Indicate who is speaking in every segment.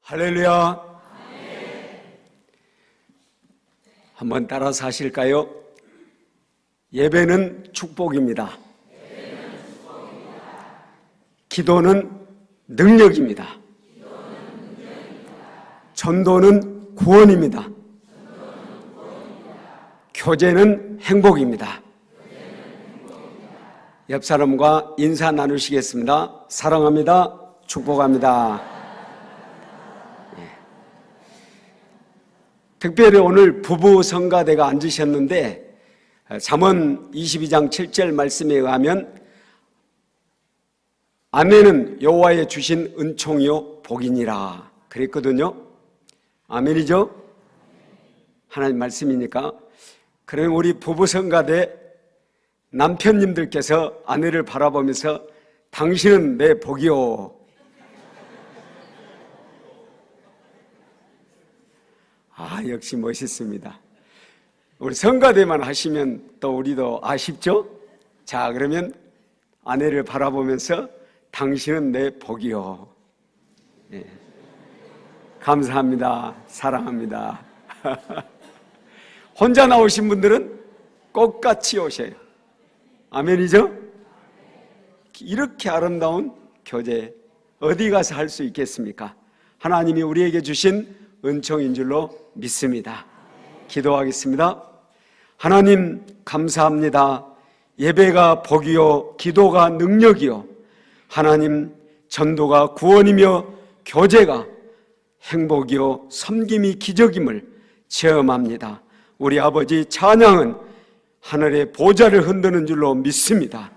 Speaker 1: 할렐루야. 한번 따라서 하실까요? 예배는 축복입니다. 기도는 능력입니다. 전도는 구원입니다. 교제는 행복입니다. 옆 사람과 인사 나누시겠습니다. 사랑합니다. 축복합니다. 특별히 오늘 부부 성가대가 앉으셨는데 잠언 22장 7절 말씀에 의하면 아내는 여호와의 주신 은총이요 복이니라 그랬거든요. 아멘이죠? 하나님 말씀이니까. 그러면 우리 부부 성가대 남편님들께서 아내를 바라보면서 당신은 내 복이요, 역시 멋있습니다. 우리 성가대만 하시면 또 우리도 아쉽죠? 자, 그러면 아내를 바라보면서 당신은 내 복이요. 네. 감사합니다. 사랑합니다. 혼자 나오신 분들은 꼭 같이 오셔요. 아멘이죠? 이렇게 아름다운 교제 어디 가서 할 수 있겠습니까? 하나님이 우리에게 주신 은총인 줄로 믿습니다. 기도하겠습니다. 하나님 감사합니다. 예배가 복이요 기도가 능력이요 하나님 전도가 구원이며 교제가 행복이요 섬김이 기적임을 체험합니다. 우리 아버지 찬양은 하늘의 보좌를 흔드는 줄로 믿습니다.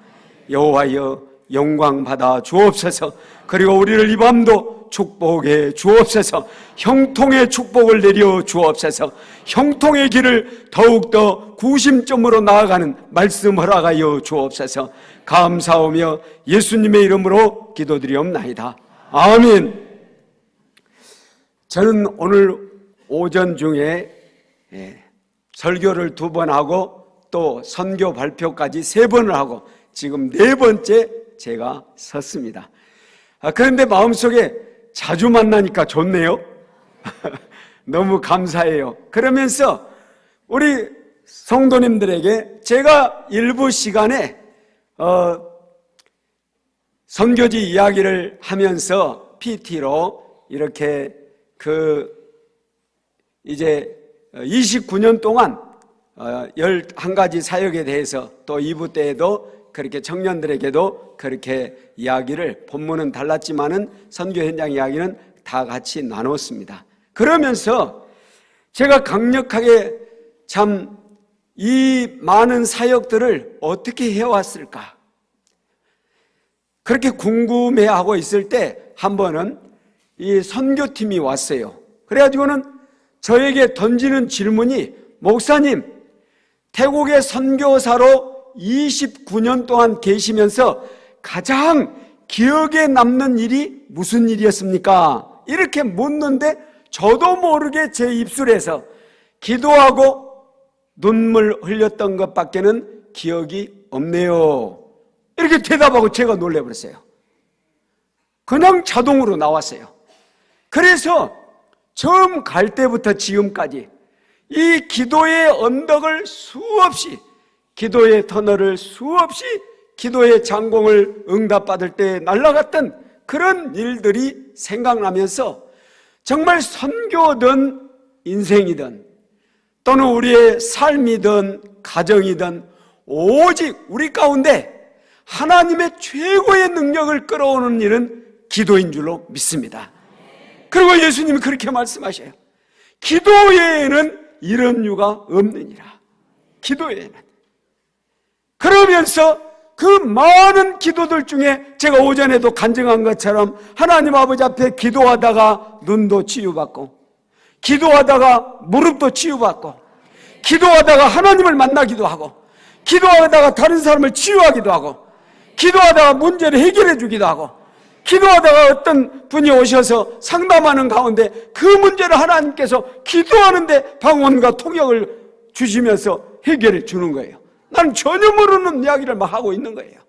Speaker 1: 여호와여 영광 받아 주옵소서. 그리고 우리를 이 밤도 축복해 주옵소서. 형통의 축복을 내려 주옵소서. 형통의 길을 더욱더 구심점으로 나아가는 말씀 허락하여 주옵소서. 감사하며 예수님의 이름으로 기도드리옵나이다. 아멘. 저는 오늘 오전 중에 설교를 2번 하고 또 선교 발표까지 3번을 하고 지금 4번째 제가 섰습니다. 그런데 마음속에 자주 만나니까 좋네요. 너무 감사해요. 그러면서 우리 성도님들에게 제가 일부 시간에 선교지 이야기를 하면서 PT로 이렇게 이제 29년 동안 11가지 사역에 대해서 또 2부 때에도 그렇게 청년들에게도 그렇게 이야기를, 본문은 달랐지만은 선교 현장 이야기는 다 같이 나눴습니다. 그러면서 제가 강력하게 참 이 많은 사역들을 어떻게 해왔을까 그렇게 궁금해하고 있을 때 한 번은 이 선교팀이 왔어요. 그래가지고는 저에게 던지는 질문이, 목사님, 태국의 선교사로 29년 동안 계시면서 가장 기억에 남는 일이 무슨 일이었습니까? 이렇게 묻는데 저도 모르게 제 입술에서 기도하고 눈물 흘렸던 것밖에는 기억이 없네요. 이렇게 대답하고 제가 놀라버렸어요. 그냥 자동으로 나왔어요. 그래서 처음 갈 때부터 지금까지 이 기도의 언덕을 수없이, 기도의 터널을 수없이, 기도의 장공을 응답받을 때 날아갔던 그런 일들이 생각나면서 정말 선교든 인생이든 또는 우리의 삶이든 가정이든 오직 우리 가운데 하나님의 최고의 능력을 끌어오는 일은 기도인 줄로 믿습니다. 그리고 예수님이 그렇게 말씀하셔요. 기도 외에는 이런 유가 없느니라. 기도 외에는. 그러면서 그 많은 기도들 중에 제가 오전에도 간증한 것처럼 하나님 아버지 앞에 기도하다가 눈도 치유받고, 기도하다가 무릎도 치유받고, 기도하다가 하나님을 만나기도 하고, 기도하다가 다른 사람을 치유하기도 하고, 기도하다가 문제를 해결해 주기도 하고, 기도하다가 어떤 분이 오셔서 상담하는 가운데 그 문제를 하나님께서 기도하는데 방언과 통역을 주시면서 해결해 주는 거예요. 나는 전혀 모르는 이야기를 막 하고 있는 거예요.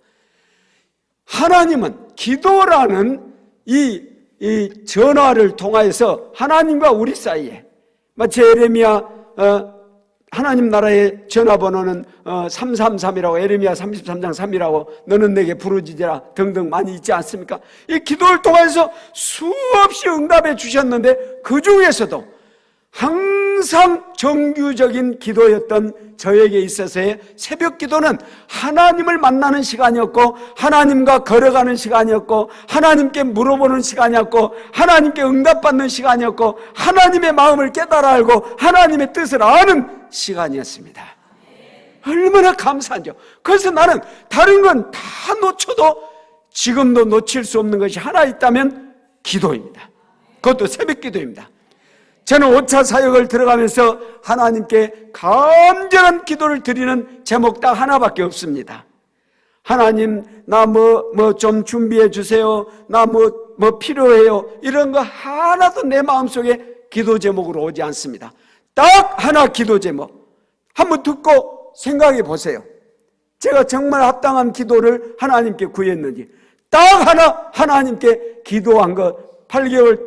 Speaker 1: 하나님은 기도라는 이 이 전화를 통하여서 하나님과 우리 사이에, 마치 에레미야 하나님 나라의 전화번호는 333이라고, 에레미야 33장 3이라고, 너는 내게 부르짖으라 등등 많이 있지 않습니까? 이 기도를 통해서 수없이 응답해 주셨는데, 그 중에서도 항상 정규적인 기도였던 저에게 있어서의 새벽 기도는 하나님을 만나는 시간이었고, 하나님과 걸어가는 시간이었고, 하나님께 물어보는 시간이었고, 하나님께 응답받는 시간이었고, 하나님의 마음을 깨달아 알고 하나님의 뜻을 아는 시간이었습니다. 얼마나 감사한지요. 그래서 나는 다른 건 다 놓쳐도 지금도 놓칠 수 없는 것이 하나 있다면 기도입니다. 그것도 새벽 기도입니다. 저는 5차 사역을 들어가면서 하나님께 간절한 기도를 드리는 제목 딱 하나밖에 없습니다. 하나님, 나 뭐 좀 준비해 주세요. 나 뭐 필요해요. 이런 거 하나도 내 마음속에 기도 제목으로 오지 않습니다. 딱 하나 기도 제목. 한번 듣고 생각해 보세요. 제가 정말 합당한 기도를 하나님께 구했는지. 딱 하나 하나님께 기도한 거,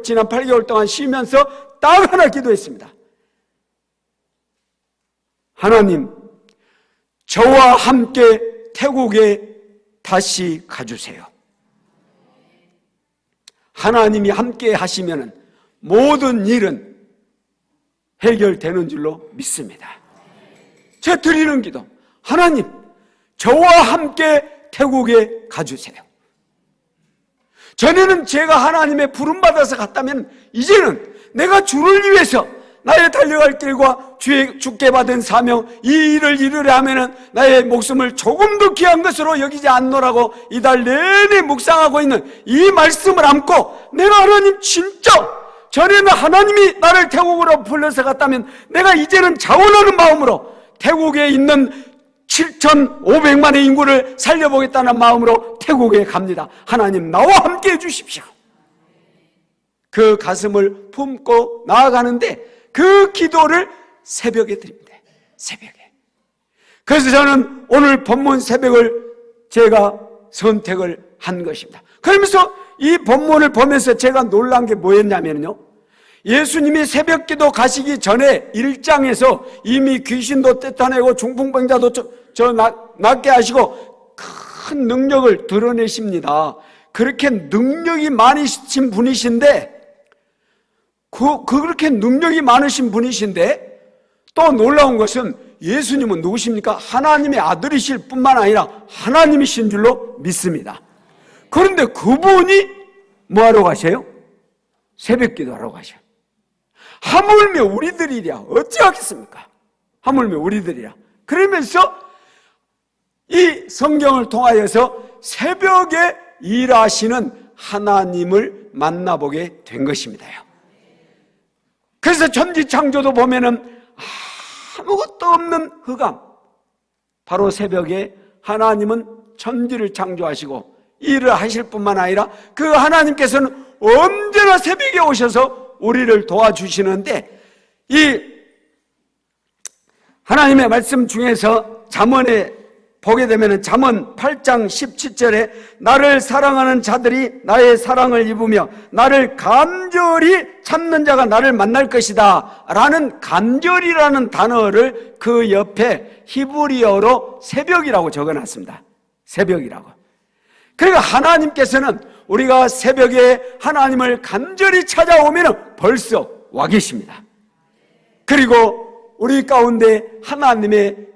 Speaker 1: 지난 8개월 동안 쉬면서 딱 하나 기도했습니다. 하나님, 저와 함께 태국에 다시 가주세요. 하나님이 함께 하시면 모든 일은 해결되는 줄로 믿습니다. 제가 드리는 기도, 하나님, 저와 함께 태국에 가주세요. 전에는 제가 하나님의 부름받아서 갔다면, 이제는 내가 주를 위해서 나의 달려갈 길과 주께 받은 사명, 이 일을 이루려 하면은 나의 목숨을 조금 더 귀한 것으로 여기지 않노라고 이달 내내 묵상하고 있는 이 말씀을 안고, 내가 하나님 진짜 전에는 하나님이 나를 태국으로 불러서 갔다면, 내가 이제는 자원하는 마음으로 태국에 있는 7,500만의 인구를 살려보겠다는 마음으로 태국에 갑니다. 하나님, 나와 함께 해주십시오. 그 가슴을 품고 나아가는데, 그 기도를 새벽에 드립니다. 새벽에. 그래서 저는 오늘 본문 새벽을 제가 선택을 한 것입니다. 그러면서 이 본문을 보면서 제가 놀란 게 뭐였냐면요, 예수님이 새벽 기도 가시기 전에 1장에서 이미 귀신도 떼어내고 중풍병자도 낫게 하시고 큰 능력을 드러내십니다. 그렇게 능력이 많으신 분이신데, 그렇게 능력이 많으신 분이신데, 또 놀라운 것은 예수님은 누구십니까? 하나님의 아들이실 뿐만 아니라 하나님이신 줄로 믿습니다. 그런데 그분이 뭐하러 가세요? 새벽 기도하러 가셔요. 하물며 우리들이랴 어찌하겠습니까? 하물며 우리들이랴. 그러면서 이 성경을 통하여서 새벽에 일하시는 하나님을 만나보게 된 것입니다요. 그래서 천지창조도 보면은 아무것도 없는 흑암, 바로 새벽에 하나님은 천지를 창조하시고 일을 하실 뿐만 아니라 그 하나님께서는 언제나 새벽에 오셔서 우리를 도와주시는데, 이 하나님의 말씀 중에서 잠언에 보게 되면 잠언 8장 17절에 나를 사랑하는 자들이 나의 사랑을 입으며 나를 간절히 찾는 자가 나를 만날 것이다 라는 간절이라는 단어를 그 옆에 히브리어로 새벽이라고 적어놨습니다. 새벽이라고. 그러니까 하나님께서는 우리가 새벽에 하나님을 간절히 찾아오면 벌써 와 계십니다. 그리고 우리 가운데 하나님의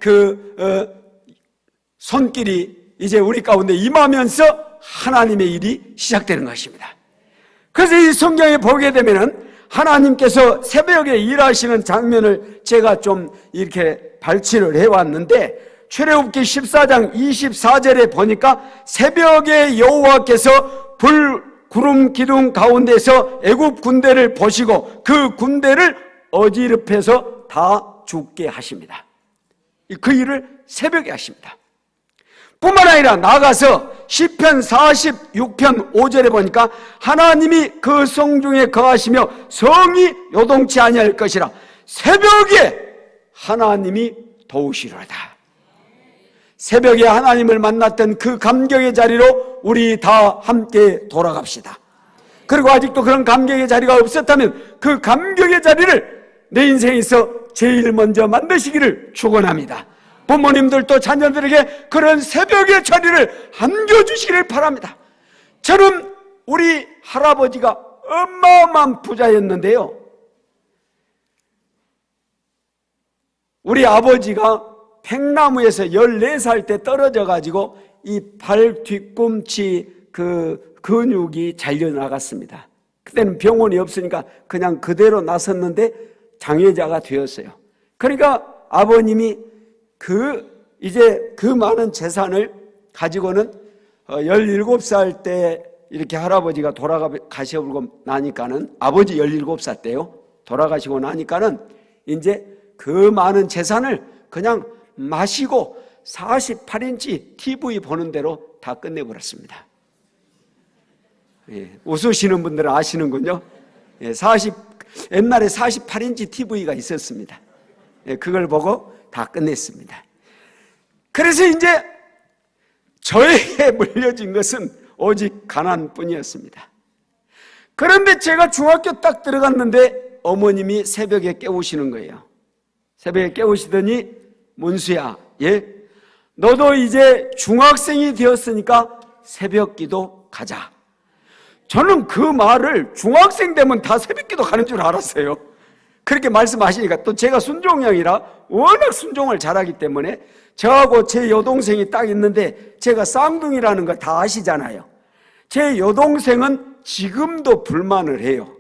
Speaker 1: 손길이 이제 우리 가운데 임하면서 하나님의 일이 시작되는 것입니다. 그래서 이 성경에 보게 되면은 하나님께서 새벽에 일하시는 장면을 제가 좀 이렇게 발치를 해왔는데, 출애굽기 14장 24절에 보니까 새벽에 여호와께서 불, 구름, 기둥 가운데서 애굽 군대를 보시고 그 군대를 어지럽혀서 다 죽게 하십니다. 그 일을 새벽에 하십니다. 뿐만 아니라 나가서 시편 46편 5절에 보니까 하나님이 그 성중에 거하시며 성이 요동치 아니할 것이라 새벽에 하나님이 도우시리로다. 새벽에 하나님을 만났던 그 감격의 자리로 우리 다 함께 돌아갑시다. 그리고 아직도 그런 감격의 자리가 없었다면 그 감격의 자리를 내 인생에서 제일 먼저 만드시기를 축원합니다. 부모님들도 자녀들에게 그런 새벽의 자리를 안겨주시기를 바랍니다. 저는 우리 할아버지가 어마어마한 부자였는데요, 우리 아버지가 팽나무에서 14살 때 떨어져 가지고 이 발 뒤꿈치 그 근육이 잘려 나갔습니다. 그때는 병원이 없으니까 그냥 그대로 나섰는데 장애자가 되었어요. 그러니까 아버님이 이제 그 많은 재산을 가지고는 17살 때 이렇게 할아버지가 돌아가시고 나니까는, 아버지 17살 때요, 돌아가시고 나니까는 이제 그 많은 재산을 그냥 마시고 48인치 TV 보는 대로 다 끝내버렸습니다. 예, 웃으시는 분들은 아시는군요. 예, 옛날에 48인치 TV가 있었습니다. 예, 그걸 보고 다 끝냈습니다. 그래서 이제 저에게 물려진 것은 오직 가난뿐이었습니다. 그런데 제가 중학교 딱 들어갔는데 어머님이 새벽에 깨우시는 거예요. 새벽에 깨우시더니, 문수야, 너도 이제 중학생이 되었으니까 새벽기도 가자. 저는 그 말을 중학생 되면 다 새벽기도 가는 줄 알았어요. 그렇게 말씀하시니까 또 제가 순종형이라 워낙 순종을 잘하기 때문에, 저하고 제 여동생이 딱 있는데 제가 쌍둥이라는 걸 다 아시잖아요. 제 여동생은 지금도 불만을 해요.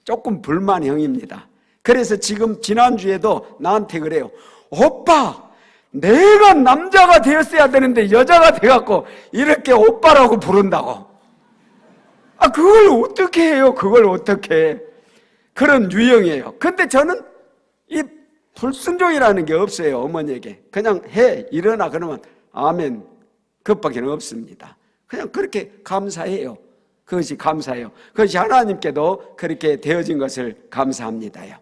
Speaker 1: 조금 불만형입니다. 그래서 지금 지난주에도 나한테 그래요. 오빠, 내가 남자가 되었어야 되는데 여자가 돼갖고 이렇게 오빠라고 부른다고. 그걸 어떻게 해요? 그걸 어떻게 해? 그런 유형이에요. 근데 저는 이 불순종이라는 게 없어요. 어머니에게 그냥 해, 일어나 그러면 아멘, 그것밖에 없습니다. 그냥 그렇게 감사해요. 그것이 감사해요. 그것이 하나님께도 그렇게 되어진 것을 감사합니다요.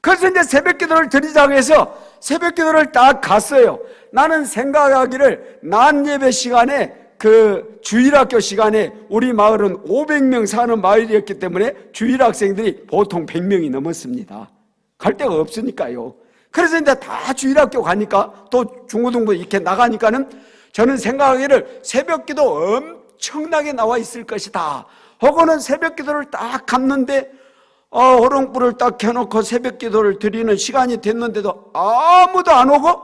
Speaker 1: 그래서 이제 새벽기도를 드리자고 해서 새벽기도를 딱 갔어요. 나는 생각하기를 낮 예배 시간에, 그 주일학교 시간에, 우리 마을은 500명 사는 마을이었기 때문에 주일학생들이 보통 100명이 넘었습니다. 갈 데가 없으니까요. 그래서 이제 다 주일학교 가니까, 또 중고등부 이렇게 나가니까는 저는 생각하기를 새벽기도 엄청나게 나와 있을 것이다. 혹은 새벽기도를 딱 갔는데 호롱불을 딱 켜놓고 새벽기도를 드리는 시간이 됐는데도 아무도 안 오고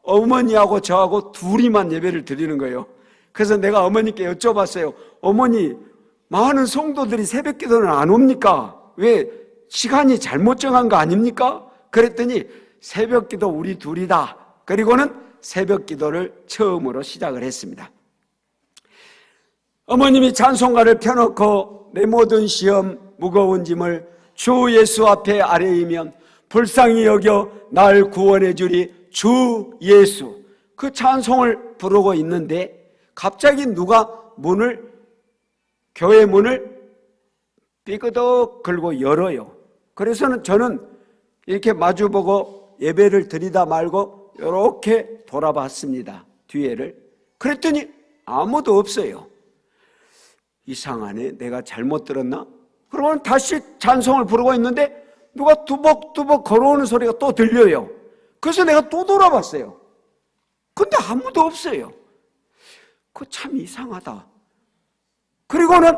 Speaker 1: 어머니하고 저하고 둘이만 예배를 드리는 거예요. 그래서 내가 어머니께 여쭤봤어요. 어머니, 많은 성도들이 새벽기도는 안 옵니까? 왜 시간이 잘못 정한 거 아닙니까? 그랬더니 새벽기도 우리 둘이다. 그리고는 새벽기도를 처음으로 시작을 했습니다. 어머님이 찬송가를 펴놓고 내 모든 시험 무거운 짐을 주 예수 앞에 아뢰이면 불쌍히 여겨 날 구원해 주리 주 예수, 그 찬송을 부르고 있는데 갑자기 누가 교회 문을 삐그덕 걸고 열어요. 그래서는 저는 이렇게 마주보고 예배를 드리다 말고 이렇게 돌아봤습니다. 뒤에를. 그랬더니 아무도 없어요. 이상하네, 내가 잘못 들었나? 그러면 다시 찬송을 부르고 있는데 누가 뚜벅뚜벅 걸어오는 소리가 또 들려요. 그래서 내가 또 돌아봤어요. 근데 아무도 없어요. 그거 참 이상하다. 그리고는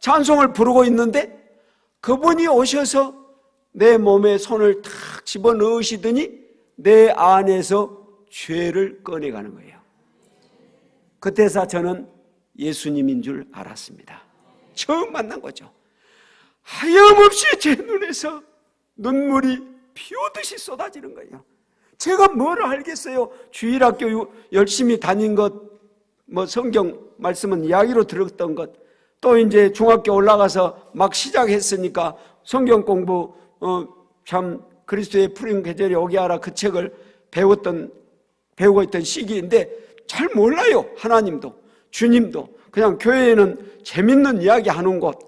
Speaker 1: 찬송을 부르고 있는데 그분이 오셔서 내 몸에 손을 탁 집어넣으시더니 내 안에서 죄를 꺼내가는 거예요. 그때서 저는 예수님인 줄 알았습니다. 처음 만난 거죠. 하염없이 제 눈에서 눈물이 비 오듯이 쏟아지는 거예요. 제가 뭘 알겠어요. 주일학교 열심히 다닌 것, 성경 말씀은 이야기로 들었던 것, 또 이제 중학교 올라가서 막 시작했으니까 성경 공부, 참 그리스도의 푸른 계절이 오게 하라, 그 책을 배우고 있던 시기인데 잘 몰라요. 하나님도 주님도. 그냥 교회에는 재밌는 이야기 하는 곳,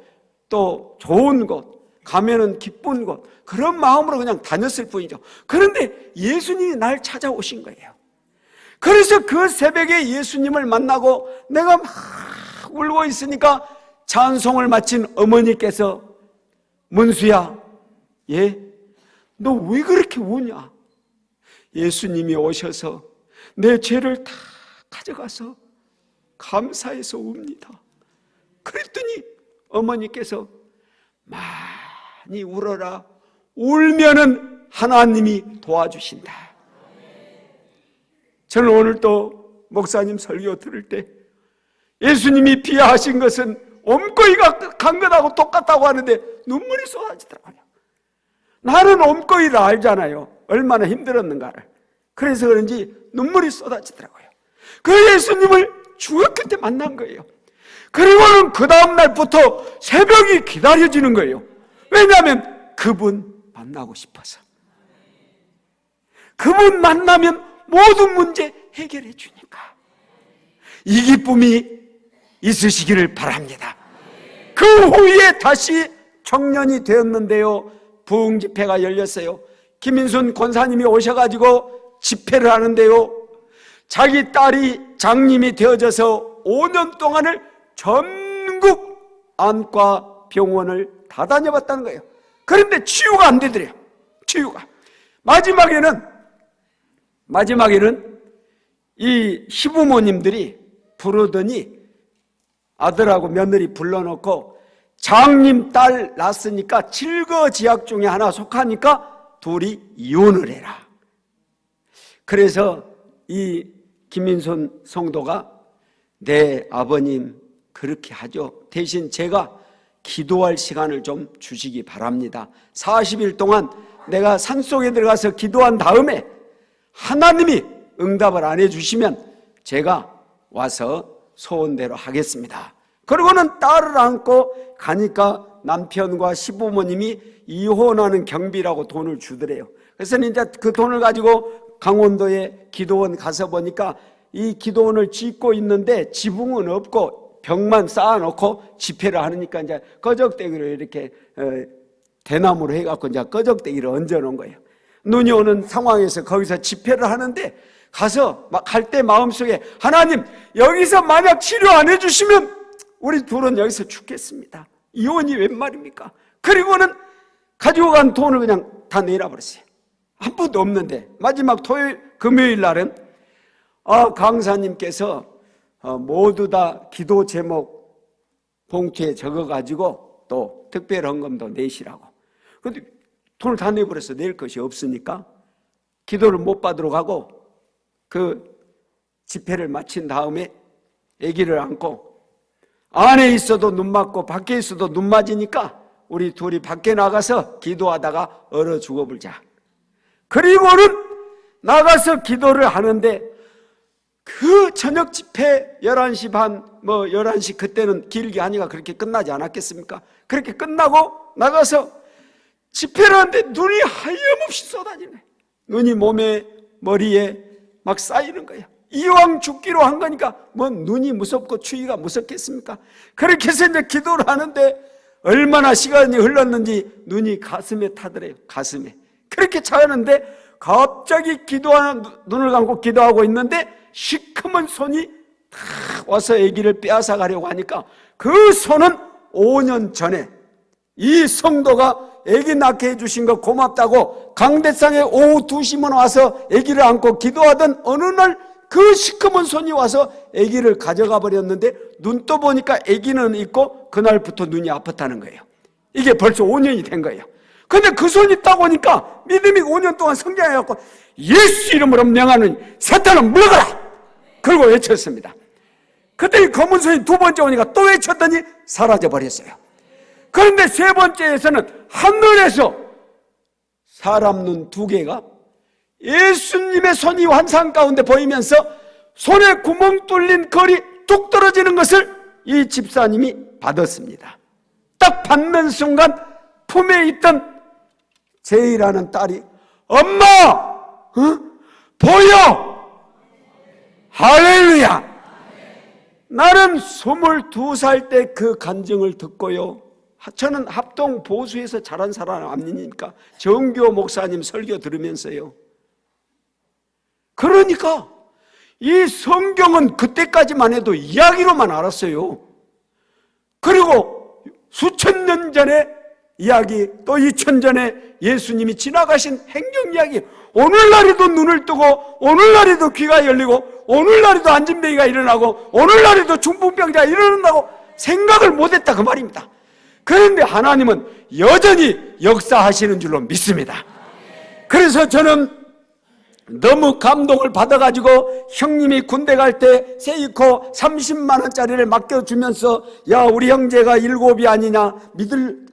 Speaker 1: 또 좋은 곳, 가면은 기쁜 곳, 그런 마음으로 그냥 다녔을 뿐이죠. 그런데 예수님이 날 찾아오신 거예요. 그래서 그 새벽에 예수님을 만나고 내가 막 울고 있으니까 찬송을 마친 어머니께서 문수야, 너 왜 그렇게 우냐? 예수님이 오셔서 내 죄를 다 가져가서 감사해서 웁니다. 그랬더니 어머니께서 많이 울어라. 울면은 하나님이 도와주신다. 저는 오늘 또 목사님 설교 들을 때 예수님이 비하하신 것은 옴거이가 간 것하고 똑같다고 하는데 눈물이 쏟아지더라고요. 나는 옴거이를 알잖아요. 얼마나 힘들었는가를. 그래서 그런지 눈물이 쏟아지더라고요. 그 예수님을 중학교 때 만난 거예요. 그리고는 그 다음날부터 새벽이 기다려지는 거예요. 왜냐하면 그분 만나고 싶어서. 그분 만나면 모든 문제 해결해 주니까. 이 기쁨이 있으시기를 바랍니다. 그 후에 다시 청년이 되었는데요, 부흥 집회가 열렸어요. 김인순 권사님이 오셔가지고 집회를 하는데요, 자기 딸이 장님이 되어져서 5년 동안을 전국 안과 병원을 다 다녀봤다는 거예요. 그런데 치유가 안 되더래요. 치유가. 마지막에는 이 시부모님들이 부르더니 아들하고 며느리 불러놓고 장님 딸 낳았으니까 7거 지약 중에 하나 속하니까 둘이 이혼을 해라. 그래서 이 김인순 성도가 네 아버님 그렇게 하죠. 대신 제가 기도할 시간을 좀 주시기 바랍니다. 40일 동안 내가 산속에 들어가서 기도한 다음에 하나님이 응답을 안 해주시면 제가 와서 소원대로 하겠습니다. 그러고는 딸을 안고 가니까 남편과 시부모님이 이혼하는 경비라고 돈을 주더래요. 그래서 이제 그 돈을 가지고 강원도에 기도원 가서 보니까 이 기도원을 짓고 있는데 지붕은 없고 벽만 쌓아놓고 집회를 하니까 이제 꺼적대기로 이렇게 대나무로 해갖고 이제 꺼적대기를 얹어놓은 거예요. 눈이 오는 상황에서 거기서 집회를 하는데 가서 막 갈 때 마음속에 하나님 여기서 만약 치료 안 해주시면 우리 둘은 여기서 죽겠습니다. 이혼이 웬 말입니까? 그리고는 가지고 간 돈을 그냥 다 내놔버렸어요. 한 푼도 없는데 마지막 금요일 날은 강사님께서 모두 다 기도 제목 봉투에 적어가지고 또 특별 헌금도 내시라고. 그런데 돈을 다 내버려서 낼 것이 없으니까 기도를 못 받으러 가고 그 집회를 마친 다음에 아기를 안고 안에 있어도 눈 맞고 밖에 있어도 눈 맞으니까 우리 둘이 밖에 나가서 기도하다가 얼어 죽어버리자. 그리고는 나가서 기도를 하는데 그 저녁 집회 11시 반, 11시 그때는 길게 하니까 그렇게 끝나지 않았겠습니까? 그렇게 끝나고 나가서 집회를 하는데 눈이 하염없이 쏟아지네. 눈이 몸에, 머리에 막 쌓이는 거야. 이왕 죽기로 한 거니까 뭐 눈이 무섭고 추위가 무섭겠습니까? 그렇게 해서 이제 기도를 하는데 얼마나 시간이 흘렀는지 눈이 가슴에 타더래요. 가슴에. 그렇게 차는데 갑자기 눈을 감고 기도하고 있는데 시커먼 손이 탁 와서 아기를 빼앗아 가려고 하니까 그 손은 5년 전에 이 성도가 아기 낳게 해주신 거 고맙다고 강대상에 오후 2시만 와서 아기를 안고 기도하던 어느 날 그 시커먼 손이 와서 아기를 가져가 버렸는데 눈 떠 보니까 아기는 있고 그날부터 눈이 아팠다는 거예요. 이게 벌써 5년이 된 거예요. 근데 그 손이 딱 오니까 믿음이 5년 동안 성장해갖고 예수 이름으로 명하는 사탄은 물러가라! 그리고 외쳤습니다. 그때 이 검은 손이 두 번째 오니까 또 외쳤더니 사라져 버렸어요. 그런데 세 번째에서는 하늘에서 사람 눈 2개가 예수님의 손이 환상 가운데 보이면서 손에 구멍 뚫린 걸이 뚝 떨어지는 것을 이 집사님이 받았습니다. 딱 받는 순간 품에 있던 제이라는 딸이 엄마! 보여! 할렐루야! 나는 22살 때 그 간증을 듣고요, 저는 합동 보수에서 자란 사람 아니니까 정교 목사님 설교 들으면서요, 그러니까 이 성경은 그때까지만 해도 이야기로만 알았어요. 그리고 수천 년 전의 이야기, 또 2000 전에 예수님이 지나가신 행정 이야기, 오늘날에도 눈을 뜨고 오늘날에도 귀가 열리고 오늘날에도 안진뱅이가 일어나고 오늘날에도 중풍병자가 일어난다고 생각을 못했다, 그 말입니다. 그런데 하나님은 여전히 역사하시는 줄로 믿습니다. 그래서 저는 너무 감동을 받아가지고 형님이 군대 갈 때 세이코 30만 원짜리를 맡겨주면서, 야, 우리 형제가 7이 아니냐, 믿을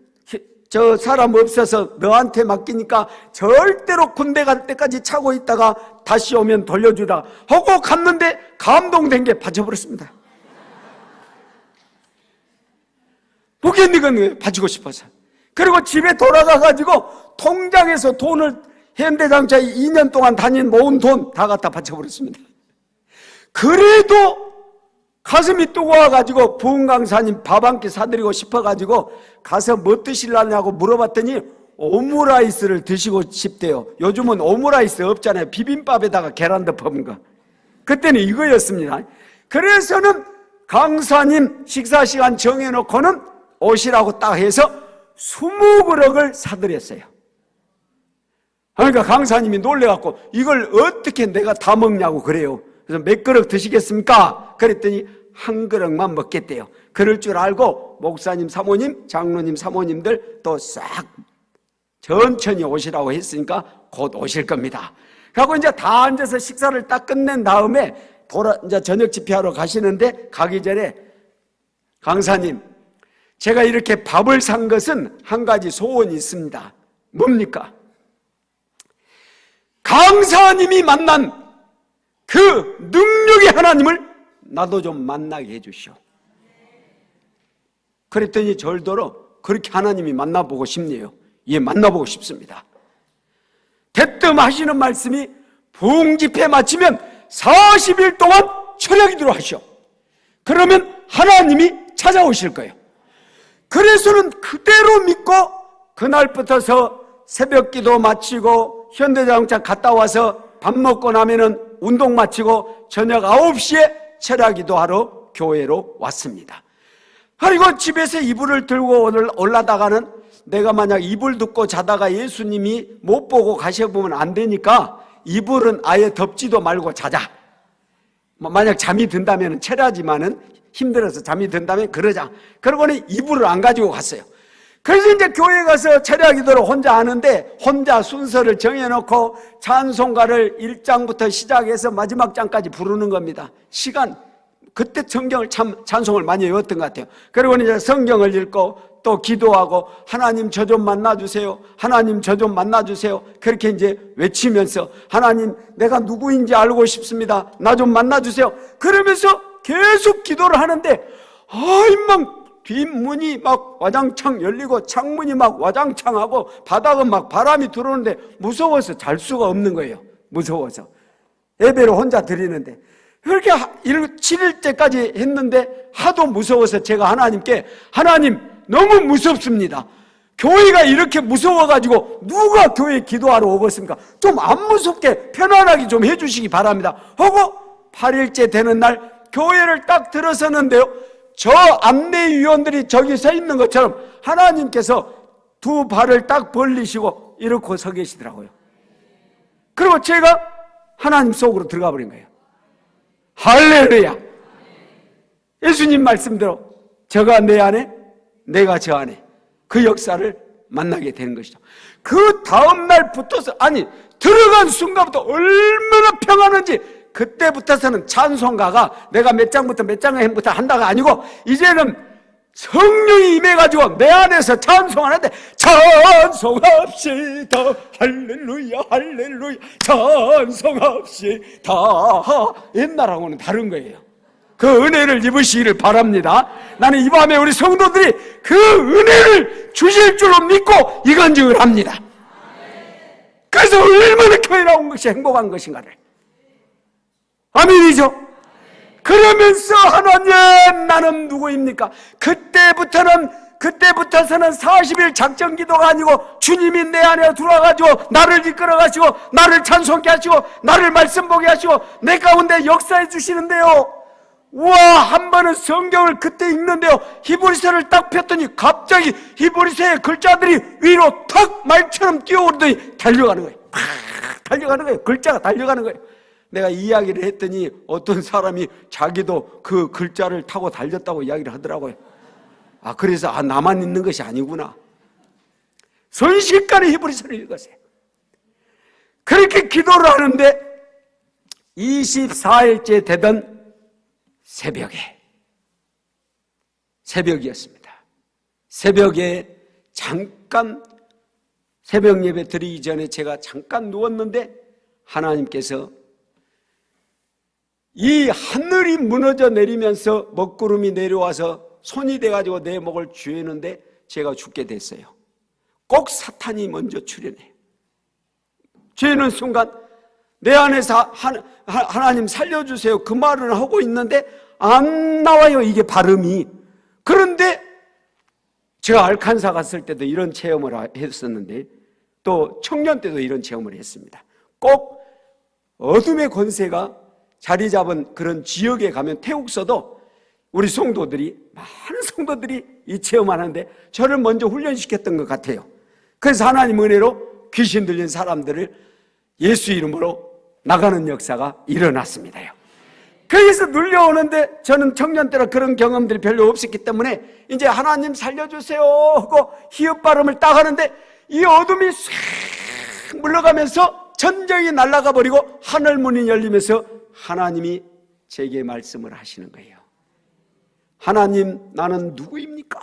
Speaker 1: 저 사람 없어서 너한테 맡기니까 절대로 군대 갈 때까지 차고 있다가 다시 오면 돌려주라 하고 갔는데 감동된 게 빠져버렸습니다. 목회님은 바치고 싶어서. 그리고 집에 돌아가가지고 통장에서 돈을, 현대자동차에 2년 동안 모은 돈 다 갖다 바쳐버렸습니다. 그래도 가슴이 뜨거워가지고 부흥 강사님 밥 한 끼 사드리고 싶어가지고 가서 뭐 드시려냐고 물어봤더니 오므라이스를 드시고 싶대요. 요즘은 오므라이스 없잖아요. 비빔밥에다가 계란 덮은 거. 그때는 이거였습니다. 그래서는 강사님 식사 시간 정해놓고는 오시라고 딱 해서 20그릇을 사드렸어요. 그러니까 강사님이 놀래갖고 이걸 어떻게 내가 다 먹냐고 그래요. 그래서 몇 그릇 드시겠습니까? 그랬더니 한 그릇만 먹겠대요. 그럴 줄 알고 목사님, 사모님, 장로님, 사모님들 또 싹 천천히 오시라고 했으니까 곧 오실 겁니다. 그리고 이제 다 앉아서 식사를 딱 끝낸 다음에 이제 저녁 집회하러 가시는데, 가기 전에 강사님, 제가 이렇게 밥을 산 것은 한 가지 소원이 있습니다. 뭡니까? 강사님이 만난 그 능력의 하나님을 나도 좀 만나게 해주시오. 그랬더니 절더러 그렇게 하나님이 만나보고 싶네요. 예, 만나보고 싶습니다. 대뜸 하시는 말씀이 부흥 집회 마치면 40일 동안 철야기도를 하시오. 그러면 하나님이 찾아오실 거예요. 그래서는 그대로 믿고 그날부터서 새벽기도 마치고 현대자동차 갔다 와서 밥 먹고 나면은 운동 마치고 저녁 9시에 철야기도 하러 교회로 왔습니다. 그리고 집에서 이불을 들고 올라다가는, 내가 만약 이불 듣고 자다가 예수님이 못 보고 가셔보면 안 되니까 이불은 아예 덮지도 말고 자자. 만약 잠이 든다면 철야지만은 힘들어서 잠이 든다면 그러자. 그러고는 이불을 안 가지고 갔어요. 그래서 이제 교회 가서 철야기도를 혼자 하는데, 혼자 순서를 정해놓고 찬송가를 1장부터 시작해서 마지막 장까지 부르는 겁니다. 그때 성경을 찬송을 많이 외웠던 것 같아요. 그리고 이제 성경을 읽고 또 기도하고, 하나님 저 좀 만나주세요, 하나님 저 좀 만나주세요, 그렇게 이제 외치면서, 하나님 내가 누구인지 알고 싶습니다, 나 좀 만나주세요, 그러면서 계속 기도를 하는데, 막 뒷문이 막 와장창 열리고 창문이 막 와장창하고 바닥은 막 바람이 들어오는데 무서워서 잘 수가 없는 거예요. 무서워서. 예배를 혼자 드리는데 그렇게 7일째까지 했는데 하도 무서워서 제가 하나님께, 하나님 너무 무섭습니다, 교회가 이렇게 무서워가지고 누가 교회에 기도하러 오겠습니까? 좀 안 무섭게 편안하게 좀 해주시기 바랍니다 하고 8일째 되는 날 교회를 딱 들어서는데요, 저 안내위원들이 저기 서 있는 것처럼 하나님께서 두 발을 딱 벌리시고 이렇게 서 계시더라고요. 그리고 제가 하나님 속으로 들어가 버린 거예요. 할렐루야. 예수님 말씀대로 저가 내 안에, 내가 저 안에, 그 역사를 만나게 되는 것이죠. 그 다음날 붙어서, 들어간 순간부터 얼마나 평안한지, 그때부터서는 찬송가가 내가 몇 장부터 몇 장부터 한다가 아니고, 이제는 성령이 임해가지고 내 안에서 찬송하는데, 찬송합시다 할렐루야 할렐루야 찬송합시다. 옛날하고는 다른 거예요. 그 은혜를 입으시기를 바랍니다. 나는 이 밤에 우리 성도들이 그 은혜를 주실 줄로 믿고 이간증을 합니다. 그래서 얼마나 교회에 온 것이 행복한 것인가를. 아멘이죠? 그러면서 하나님 나는 누구입니까? 그때부터서는 40일 작전 기도가 아니고 주님이 내 안에 들어와가지고 나를 이끌어 가시고 나를 찬송케 하시고 나를 말씀 보게 하시고 내 가운데 역사해 주시는데요, 와, 한 번은 성경을 그때 읽는데요, 히브리서를 딱 폈더니 갑자기 히브리서의 글자들이 위로 탁 말처럼 뛰어오르더니 달려가는 거예요. 팍 달려가는 거예요. 글자가 달려가는 거예요. 내가 이야기를 했더니 어떤 사람이 자기도 그 글자를 타고 달렸다고 이야기를 하더라고요. 아, 그래서 나만 있는 것이 아니구나. 순식간에 히브리서를 읽었어요. 그렇게 기도를 하는데 24일째 되던 새벽이었습니다. 새벽에 잠깐 새벽 예배 드리기 전에 제가 잠깐 누웠는데 하나님께서 이 하늘이 무너져 내리면서 먹구름이 내려와서 손이 돼가지고 내 목을 쥐었는데 제가 죽게 됐어요. 꼭 사탄이 먼저 출현해요. 쥐는 순간 내 안에서 하나님 살려주세요 그 말을 하고 있는데 안 나와요, 이게 발음이. 그런데 제가 알칸사 갔을 때도 이런 체험을 했었는데 또 청년 때도 이런 체험을 했습니다. 꼭 어둠의 권세가 자리 잡은 그런 지역에 가면 태국서도 우리 성도들이, 많은 성도들이 이 체험하는데 저를 먼저 훈련시켰던 것 같아요. 그래서 하나님 은혜로 귀신 들린 사람들을 예수 이름으로 나가는 역사가 일어났습니다요. 거기서 눌려오는데 저는 청년 때라 그런 경험들이 별로 없었기 때문에 이제 하나님 살려주세요 하고 히읗 발음을 딱 하는데 이 어둠이 싹 물러가면서 전쟁이 날아가 버리고 하늘문이 열리면서 하나님이 제게 말씀을 하시는 거예요. 하나님, 나는 누구입니까?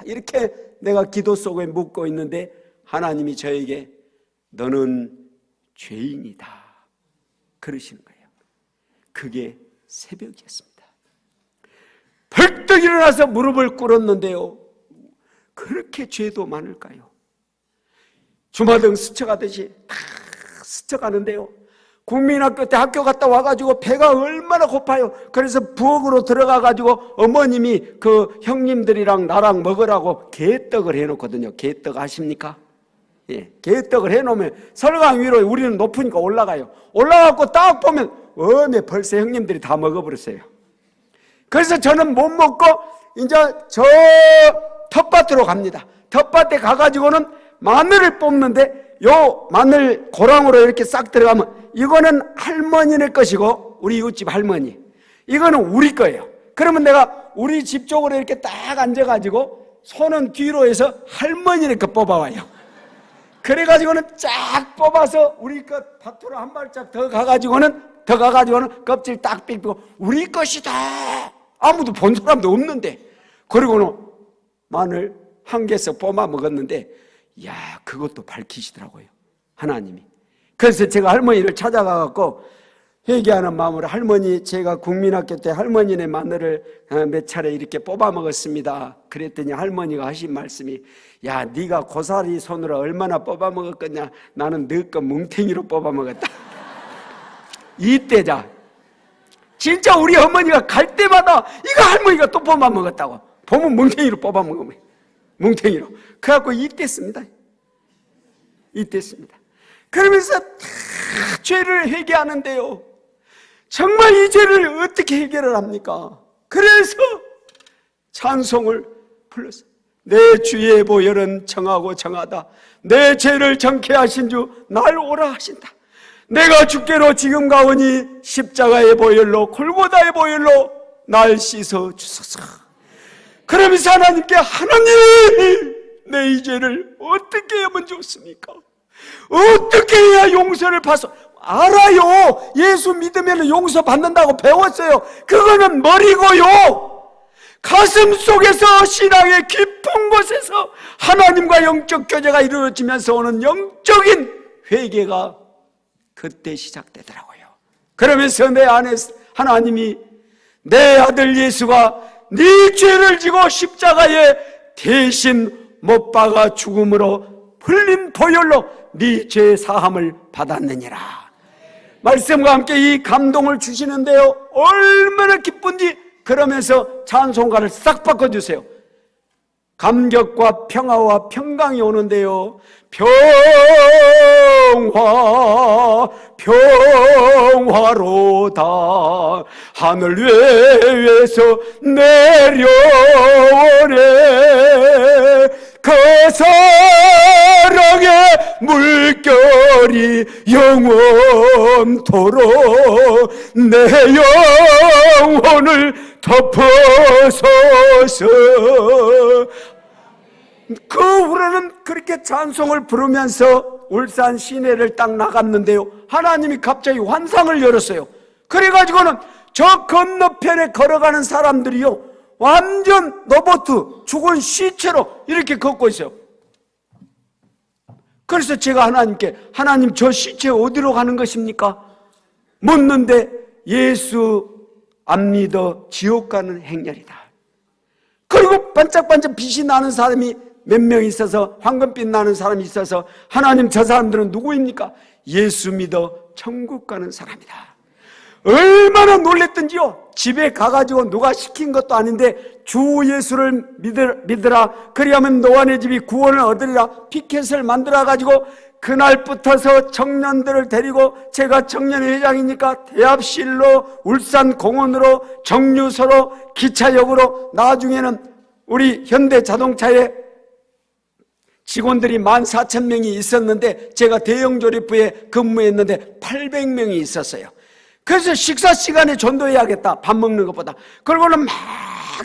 Speaker 1: 이렇게 내가 기도 속에 묻고 있는데 하나님이 저에게 너는 죄인이다 그러시는 거예요. 그게 새벽이었습니다. 벌떡 일어나서 무릎을 꿇었는데요, 그렇게 죄도 많을까요? 주마등 스쳐가듯이 다 스쳐가는데요, 국민학교 때 학교 갔다 와가지고 배가 얼마나 고파요. 그래서 부엌으로 들어가가지고 어머님이 그 형님들이랑 나랑 먹으라고 게떡을 해놓거든요. 게떡 아십니까? 예, 게떡을 해놓으면 설강 위로 우리는 높으니까 올라가요. 올라가고 딱 보면 벌써 형님들이 다 먹어버렸어요. 그래서 저는 못 먹고 이제 저 텃밭으로 갑니다. 텃밭에 가가지고는 마늘을 뽑는데 요 마늘 고랑으로 이렇게 싹 들어가면 이거는 할머니네 것이고 우리 이웃집 할머니, 이거는 우리 거예요. 그러면 내가 우리 집 쪽으로 이렇게 딱 앉아가지고 손은 뒤로 해서 할머니네 거 뽑아와요. 그래가지고는 쫙 뽑아서 우리 것 밭으로 한 발짝 더 가가지고는 껍질 딱 삐고 우리 것이다. 아무도 본 사람도 없는데. 그리고는 마늘 한 개씩 뽑아 먹었는데, 야, 그것도 밝히시더라고요, 하나님이. 그래서 제가 할머니를 찾아가갖고 회개하는 마음으로, 할머니, 제가 국민학교 때 할머니네 마늘을 몇 차례 이렇게 뽑아 먹었습니다. 그랬더니 할머니가 하신 말씀이, 야, 네가 고사리 손으로 얼마나 뽑아 먹었겠냐, 나는 너 거 뭉탱이로 뽑아 먹었다. 이때자 진짜 우리 어머니가 갈 때마다 이거 할머니가 또 뽑아 먹었다고, 보면 뭉탱이로 뽑아 먹으면 뭉탱이로. 그래갖고 이때습니다. 그러면서 다 죄를 회개하는데요, 정말 이 죄를 어떻게 해결을 합니까? 그래서 찬송을 불렀어요. 내 주의 보혈은 정하고 정하다. 내 죄를 정케 하신 주 날 오라 하신다. 내가 주께로 지금 가오니 십자가의 보혈로, 골고다의 보혈로 날 씻어 주소서. 그러면서 하나님께, 하나님, 내 이 죄를 어떻게 하면 좋습니까? 어떻게 해야 용서를 받소? 알아요. 예수 믿으면 용서 받는다고 배웠어요. 그거는 머리고요, 가슴 속에서 신앙의 깊은 곳에서 하나님과 영적 교제가 이루어지면서 오는 영적인 회개가 그때 시작되더라고요. 그러면서 내 안에 하나님이, 내 아들 예수가 네 죄를 지고 십자가에 대신 못 박아 죽음으로 흘린 보혈로 네 죄 사함을 받았느니라. 말씀과 함께 이 감동을 주시는데요, 얼마나 기쁜지. 그러면서 찬송가를 싹 바꿔주세요. 감격과 평화와 평강이 오는데요, 평화로다 하늘 위에서 내려오네. 그 사랑의 물결이 영원토록 내 영혼을 덮어서서. 그 후로는 그렇게 찬송을 부르면서 울산 시내를 딱 나갔는데요, 하나님이 갑자기 환상을 열었어요. 그래가지고는 저 건너편에 걸어가는 사람들이요, 완전 로봇, 죽은 시체로 이렇게 걷고 있어요. 그래서 제가 하나님께, 하나님 저 시체 어디로 가는 것입니까? 묻는데, 예수 안 믿어 지옥 가는 행렬이다. 그리고 반짝반짝 빛이 나는 사람이 몇 명 있어서, 황금빛 나는 사람이 있어서, 하나님 저 사람들은 누구입니까? 예수 믿어 천국 가는 사람이다. 얼마나 놀랬던지요. 집에 가가지고 누가 시킨 것도 아닌데 주 예수를 믿으라, 그리하면 너와 내 집이 구원을 얻으리라 피켓을 만들어가지고 그날부터서 청년들을 데리고, 제가 청년회장이니까 대합실로, 울산공원으로, 정류소로, 기차역으로, 나중에는 우리 현대자동차에 직원들이 14,000명이 있었는데 제가 대형조립부에 근무했는데 800명이 있었어요. 그래서 식사 시간에 전도해야겠다, 밥 먹는 것보다. 그러고는 막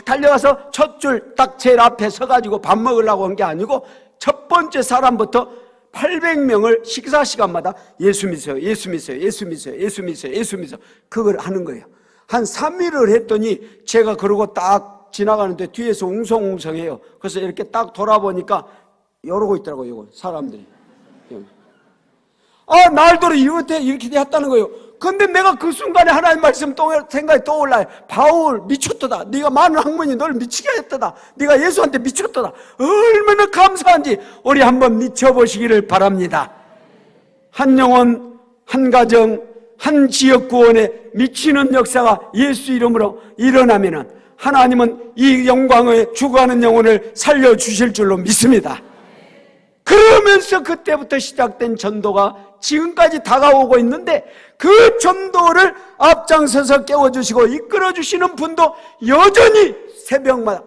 Speaker 1: 달려가서 첫 줄 딱 제일 앞에 서가지고 밥 먹으려고 한 게 아니고 첫 번째 사람부터 800명을 식사 시간마다 예수 믿으세요, 예수 믿으세요, 예수 믿으세요, 예수 믿으세요, 예수 믿으세요, 그걸 하는 거예요. 한 3일을 했더니 제가 그러고 딱 지나가는데 뒤에서 웅성웅성해요. 그래서 이렇게 딱 돌아보니까 이러고 있더라고요, 이거 사람들이. 아, 날도로 이렇게 했다는 거예요. 근데 내가 그 순간에 하나님 말씀 생각이 떠올라요. 바울 미쳤더다. 네가 많은 학문이 널 미치게 했더다. 네가 예수한테 미쳤더다. 얼마나 감사한지 우리 한번 미쳐보시기를 바랍니다. 한 영혼, 한 가정, 한 지역 구원에 미치는 역사가 예수 이름으로 일어나면은 하나님은 이 영광의 죽어가는 영혼을 살려주실 줄로 믿습니다. 그러면서 그때부터 시작된 전도가 지금까지 다가오고 있는데, 그 전도를 앞장서서 깨워주시고 이끌어주시는 분도 여전히 새벽마다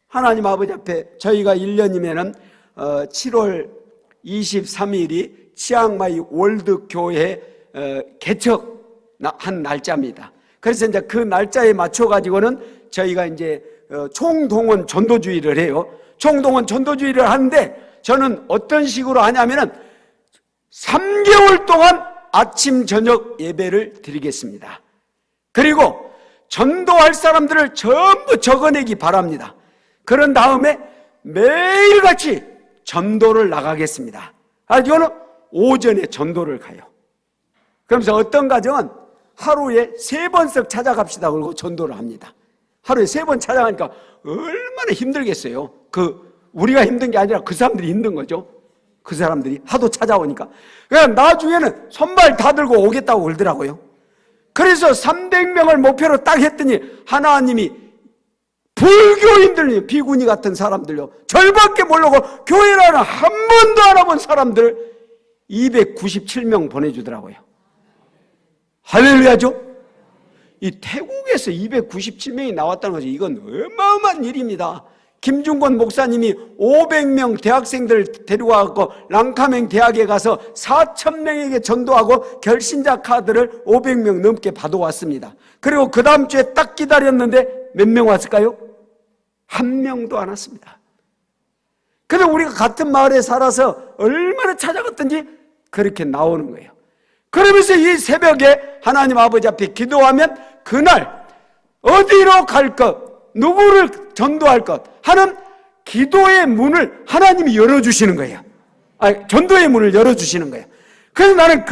Speaker 1: 하나님 아버지 앞에, 저희가 1년이면은 7월 23일이 치앙마이 월드교회 개척한 날짜입니다. 그래서 이제 그 날짜에 맞춰가지고는 저희가 이제 총동원 전도주의를 해요. 총동원 전도주의를 하는데, 저는 어떤 식으로 하냐면은 3개월 동안 아침 저녁 예배를 드리겠습니다. 그리고 전도할 사람들을 전부 적어내기 바랍니다. 그런 다음에 매일같이 전도를 나가겠습니다. 이거는 오전에 전도를 가요. 그러면서 어떤 가정은 하루에 3번씩 찾아갑시다 그러고 전도를 합니다. 하루에 3번 찾아가니까 얼마나 힘들겠어요. 우리가 힘든 게 아니라 그 사람들이 힘든 거죠. 그 사람들이 하도 찾아오니까. 그러니까 나중에는 손발 다 들고 오겠다고 그러더라고요. 그래서 300명을 목표로 딱 했더니 하나님이 불교인들, 비구니 같은 사람들요, 절밖에 모르고 교회라는 한 번도 안 와본 사람들 297명 보내주더라고요. 할렐루야죠? 이 태국에서 297명이 나왔다는 거죠. 이건 어마어마한 일입니다. 김중권 목사님이 500명 대학생들 데리고 와서 랑카맹 대학에 가서 4,000명에게 전도하고 결신자 카드를 500명 넘게 받아왔습니다. 그리고 그 다음 주에 딱 기다렸는데 몇 명 왔을까요? 1명도 안 왔습니다. 그래서 우리가 같은 마을에 살아서 얼마나 찾아갔든지 그렇게 나오는 거예요. 그러면서 이 새벽에 하나님 아버지 앞에 기도하면 그날 어디로 갈 것, 누구를 전도할 것 하는 기도의 문을 하나님이 열어주시는 거예요. 전도의 문을 열어주시는 거예요. 그래서 나는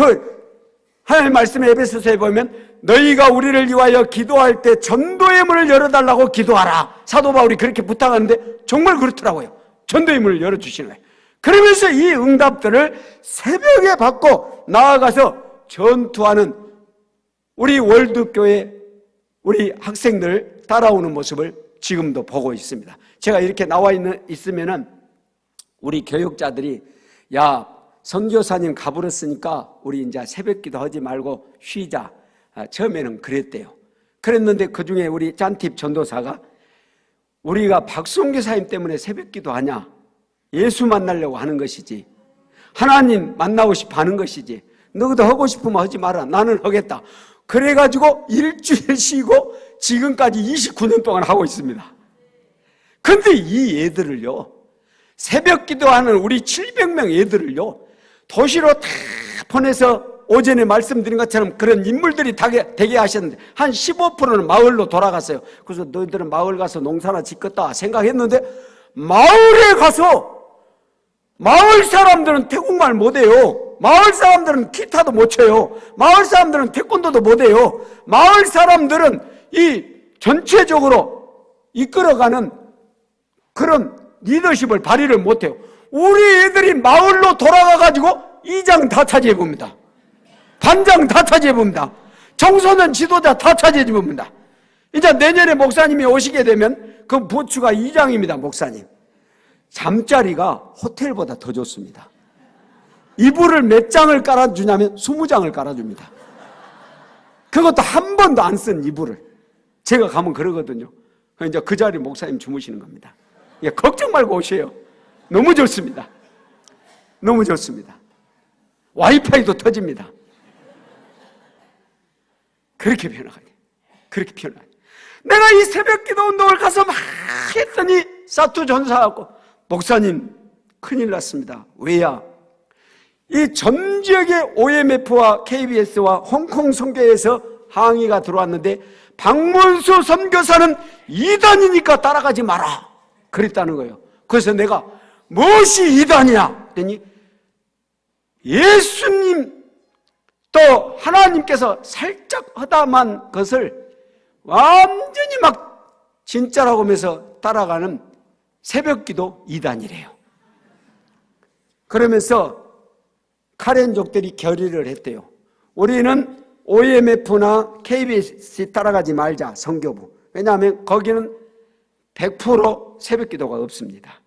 Speaker 1: 하나님 말씀에 에베소서에 보면 너희가 우리를 위하여 기도할 때 전도의 문을 열어달라고 기도하라. 사도 바울이 그렇게 부탁하는데 정말 그렇더라고요. 전도의 문을 열어주시는 거예요. 그러면서 이 응답들을 새벽에 받고 나아가서 전투하는 우리 월드교회 우리 학생들 따라오는 모습을 지금도 보고 있습니다. 제가 이렇게 나와 있으면은 우리 교육자들이 야, 선교사님 가버렸으니까 우리 이제 새벽기도 하지 말고 쉬자. 처음에는 그랬대요. 그랬는데 그 중에 우리 짠팁 전도사가 우리가 박송기 사님 때문에 새벽 기도하냐? 예수 만나려고 하는 것이지, 하나님 만나고 싶어 하는 것이지, 너도 하고 싶으면 하지 마라. 나는 하겠다. 그래가지고 일주일 쉬고 지금까지 29년 동안 하고 있습니다. 근데 이 애들을요, 새벽 기도하는 우리 700명 애들을요, 도시로 다 보내서 오전에 말씀드린 것처럼 그런 인물들이 되게 하셨는데 한 15%는 마을로 돌아갔어요. 그래서 너희들은 마을 가서 농사나 짓겠다 생각했는데, 마을에 가서 마을 사람들은 태국말 못해요. 마을 사람들은 기타도 못 쳐요. 마을 사람들은 태권도도 못해요. 마을 사람들은 이 전체적으로 이끌어가는 그런 리더십을 발휘를 못해요. 우리 애들이 마을로 돌아가가지고 이장 다 차지해봅니다. 반장 다 차지해봅니다. 청소년 지도자 다 차지해봅니다. 이제 내년에 목사님이 오시게 되면 그 부추가 이장입니다. 목사님. 잠자리가 호텔보다 더 좋습니다. 이불을 몇 장을 깔아주냐면 20장을 깔아줍니다. 그것도 한 번도 안 쓴 이불을. 제가 가면 그러거든요. 이제 그 자리 목사님 주무시는 겁니다. 예, 걱정 말고 오세요. 너무 좋습니다. 너무 좋습니다. 와이파이도 터집니다. 그렇게 변화가요. 그렇게 변화가요. 내가 이 새벽 기도 운동을 가서 막 했더니 사투 전사하고, 목사님 큰일 났습니다. 왜야? 이 전 지역의 OMF와 KBS와 홍콩 선교에서 항의가 들어왔는데, 박문수 선교사는 이단이니까 따라가지 마라 그랬다는 거예요. 그래서 내가 무엇이 이단이냐 했더니, 예수님 또 하나님께서 살짝 허담한 것을 완전히 막 진짜라고 하면서 따라가는 새벽기도 이단이래요. 그러면서 카렌족들이 결의를 했대요. 우리는 OMF나 KBS 따라가지 말자, 선교부. 왜냐하면 거기는 100% 새벽기도가 없습니다.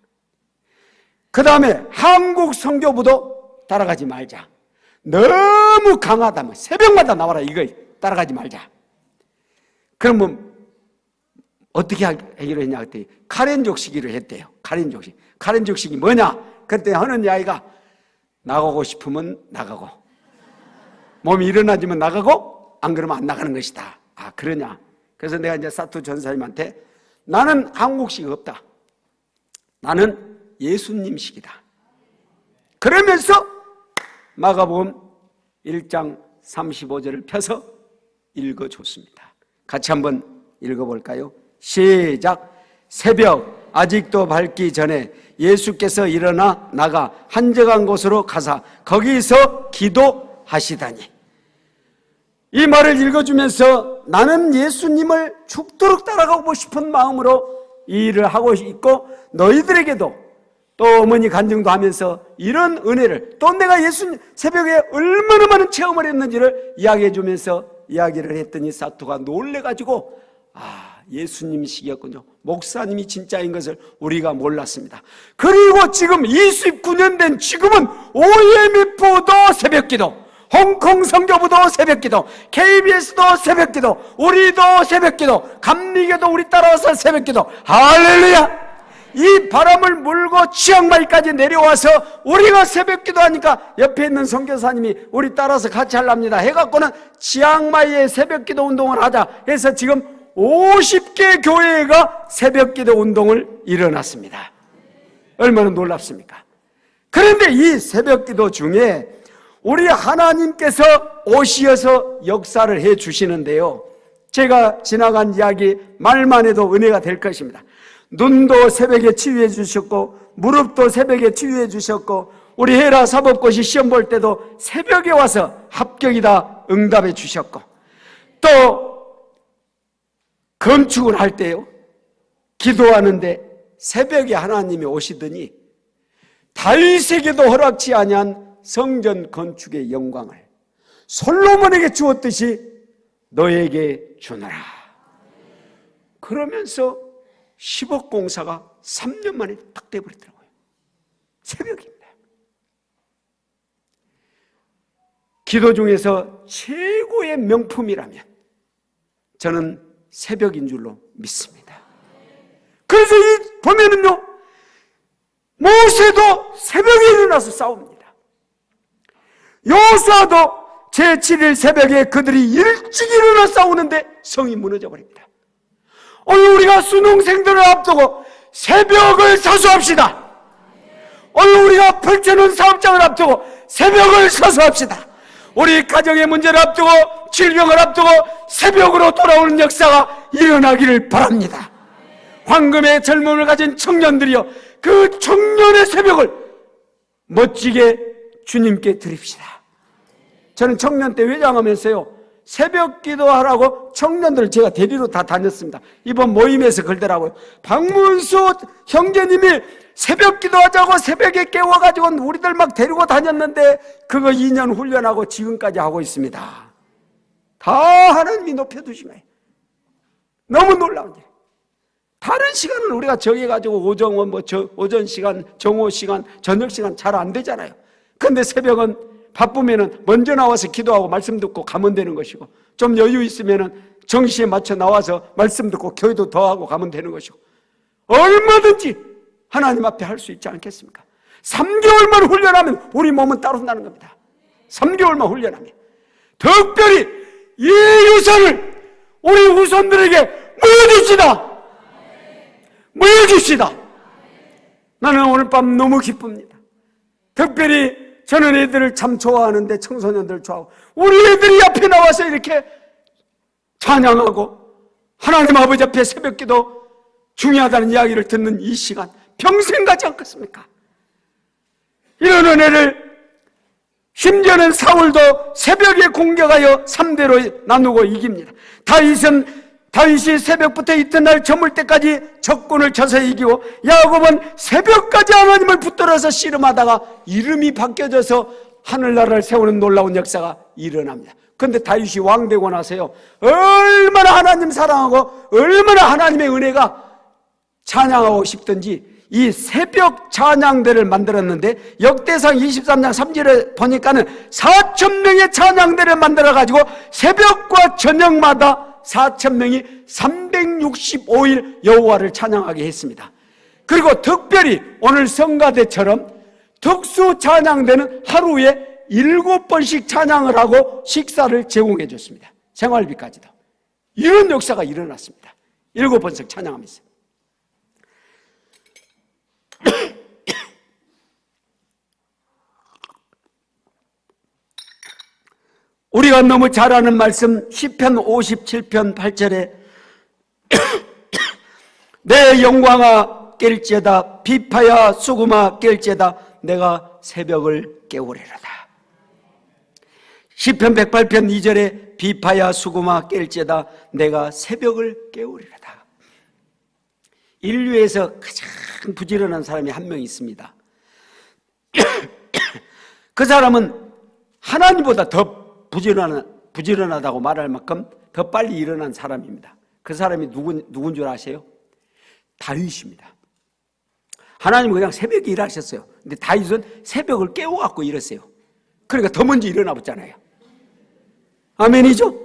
Speaker 1: 그 다음에 한국 선교부도 따라가지 말자. 너무 강하다면 새벽마다 나와라, 이거 따라가지 말자. 그러면 어떻게 하기로 했냐 그랬더니 카렌족 시기를 했대요. 카렌족 시기. 카렌족 시기 뭐냐? 그때 하는 아이가 나가고 싶으면 나가고, 몸이 일어나지면 나가고, 안 그러면 안 나가는 것이다. 아, 그러냐? 그래서 내가 이제 사투 전사님한테, 나는 한국식이 없다. 나는 예수님식이다. 그러면서 마가복음 1장 35절을 펴서 읽어줬습니다. 같이 한번 읽어볼까요? 시작. 새벽 아직도 밝기 전에 예수께서 일어나 나가 한적한 곳으로 가사 거기서 기도하시다니. 이 말을 읽어주면서 나는 예수님을 죽도록 따라가고 싶은 마음으로 이 일을 하고 있고, 너희들에게도 또 어머니 간증도 하면서 이런 은혜를, 또 내가 예수님 새벽에 얼마나 많은 체험을 했는지를 이야기해 주면서 이야기를 했더니 사투가 놀래가지고, 예수님식이었군요. 목사님이 진짜인 것을 우리가 몰랐습니다. 그리고 지금 29년 된 지금은 OMF도 새벽기도, 홍콩 선교부도 새벽기도, KBS도 새벽기도, 우리도 새벽기도, 감리교도 우리 따라와서 새벽기도. 할렐루야! 이 바람을 물고 치앙마이까지 내려와서 우리가 새벽기도 하니까 옆에 있는 선교사님이 우리 따라서 같이 하랍니다 해갖고는 치앙마이에 새벽기도 운동을 하자 해서 지금 50개 교회가 새벽기도 운동을 일어났습니다. 얼마나 놀랍습니까? 그런데 이 새벽기도 중에 우리 하나님께서 오시어서 역사를 해 주시는데요, 제가 지나간 이야기 말만 해도 은혜가 될 것입니다. 눈도 새벽에 치유해 주셨고, 무릎도 새벽에 치유해 주셨고, 우리 헤라 사법고시 시험 볼 때도 새벽에 와서 합격이다 응답해 주셨고, 또 건축을 할 때요, 기도하는데 새벽에 하나님이 오시더니 다윗에게도 허락치 아니한 성전 건축의 영광을 솔로몬에게 주었듯이 너에게 주노라. 그러면서 10억 공사가 3년 만에 딱 돼버리더라고요. 새벽입니다. 기도 중에서 최고의 명품이라면 저는 새벽인 줄로 믿습니다. 그래서 이 보면은요, 모세도 새벽에 일어나서 싸웁니다. 여호수아도 제7일 새벽에 그들이 일찍 일어나 싸우는데 성이 무너져 버립니다. 오늘 우리가 수능생들을 앞두고 새벽을 사수합시다. 오늘 우리가 펼쳐놓은 사업장을 앞두고 새벽을 사수합시다. 우리 가정의 문제를 앞두고 질병을 앞두고 새벽으로 돌아오는 역사가 일어나기를 바랍니다. 황금의 젊음을 가진 청년들이여, 그 청년의 새벽을 멋지게 주님께 드립시다. 저는 청년 때 회장하면서요, 새벽 기도하라고 청년들을 제가 대리로 다 다녔습니다. 이번 모임에서 그러더라고요. 박문수 형제님이 새벽 기도하자고 새벽에 깨워가지고 우리들 막 데리고 다녔는데 그거 2년 훈련하고 지금까지 하고 있습니다. 다 하나님이 높여두시면 너무 놀라운 일. 다른 시간은 우리가 정해가지고 오전 시간, 정오 시간, 저녁 시간 잘 안 되잖아요. 근데 새벽은 바쁘면은 먼저 나와서 기도하고 말씀 듣고 가면 되는 것이고, 좀 여유 있으면은 정시에 맞춰 나와서 말씀 듣고 교회도 더 하고 가면 되는 것이고, 얼마든지 하나님 앞에 할 수 있지 않겠습니까? 3개월만 훈련하면 우리 몸은 따로 나는 겁니다. 3개월만 훈련하면. 특별히 이 유산을 우리 후손들에게 물려줍시다. 나는 오늘 밤 너무 기쁩니다. 특별히 저는 애들을 참 좋아하는데, 청소년들 좋아하고, 우리 애들이 앞에 나와서 이렇게 찬양하고 하나님 아버지 앞에 새벽기도 중요하다는 이야기를 듣는 이 시간, 평생 가지 않겠습니까? 이런 은혜를, 심지어는 사울도 새벽에 공격하여 3대로 나누고 이깁니다. 다윗이 새벽부터 이튿날 저물 때까지 적군을 쳐서 이기고, 야곱은 새벽까지 하나님을 붙들어서 씨름하다가 이름이 바뀌어져서 하늘나라를 세우는 놀라운 역사가 일어납니다. 그런데 다윗이 왕 되고 나서요, 얼마나 하나님 사랑하고 얼마나 하나님의 은혜가 찬양하고 싶든지 이 새벽 찬양대를 만들었는데, 역대상 23장 3절에 보니까는 4,000명의 찬양대를 만들어가지고 새벽과 저녁마다 4,000명이 365일 여호와를 찬양하게 했습니다. 그리고 특별히 오늘 성가대처럼 특수 찬양대는 하루에 7번씩 찬양을 하고 식사를 제공해 줬습니다. 생활비까지도. 이런 역사가 일어났습니다. 7번씩 찬양하면서. 우리가 너무 잘 아는 말씀, 시편 57편 8절에 내 영광아 깰지어다, 비파야 수금아 깰지어다, 내가 새벽을 깨우리로다. 시편 108편 2절에 비파야 수금아 깰지어다, 내가 새벽을 깨우리로다. 인류에서 가장 부지런한 사람이 한 명 있습니다. 그 사람은 하나님보다 더 부지런하다고 말할 만큼 더 빨리 일어난 사람입니다. 그 사람이 누군 줄 아세요? 다윗입니다. 하나님은 그냥 새벽에 일하셨어요. 근데 다윗은 새벽을 깨워갖고 일했어요. 그러니까 더 먼저 일어나 봤잖아요. 아멘이죠?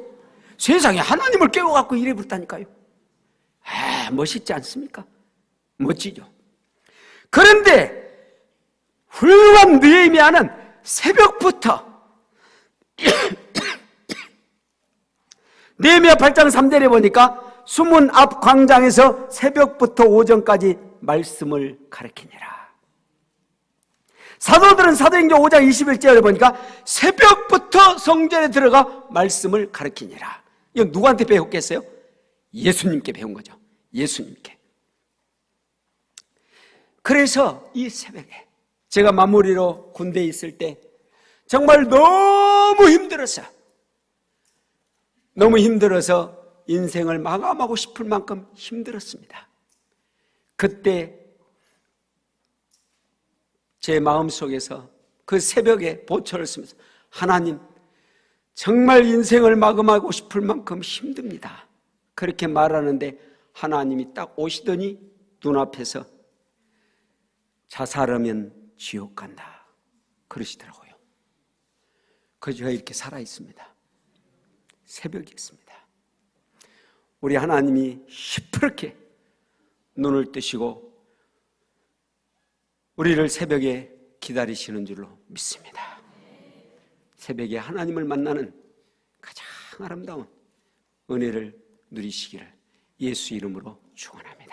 Speaker 1: 세상에 하나님을 깨워갖고 일해버렸다니까요. 멋있지 않습니까? 멋지죠. 그런데 훌륭한 느헤미야는 새벽부터 느헤미야 8장 3절에 보니까 수문 앞 광장에서 새벽부터 오전까지 말씀을 가르치니라. 사도들은 사도행전 5장 21절에 보니까 새벽부터 성전에 들어가 말씀을 가르치니라. 이건 누구한테 배웠겠어요? 예수님께 배운 거죠. 예수님께. 그래서 이 새벽에 제가 마무리로 군대에 있을 때 정말 너무 힘들어서 인생을 마감하고 싶을 만큼 힘들었습니다. 그때 제 마음속에서 그 새벽에 보초를 쓰면서, 하나님, 정말 인생을 마감하고 싶을 만큼 힘듭니다. 그렇게 말하는데 하나님이 딱 오시더니 눈앞에서 자살하면 지옥 간다 그러시더라고요. 그래서 제가 이렇게 살아있습니다. 새벽이었습니다. 우리 하나님이 시퍼렇게 눈을 뜨시고 우리를 새벽에 기다리시는 줄로 믿습니다. 새벽에 하나님을 만나는 가장 아름다운 은혜를 누리시기를 예수 이름으로 축원합니다.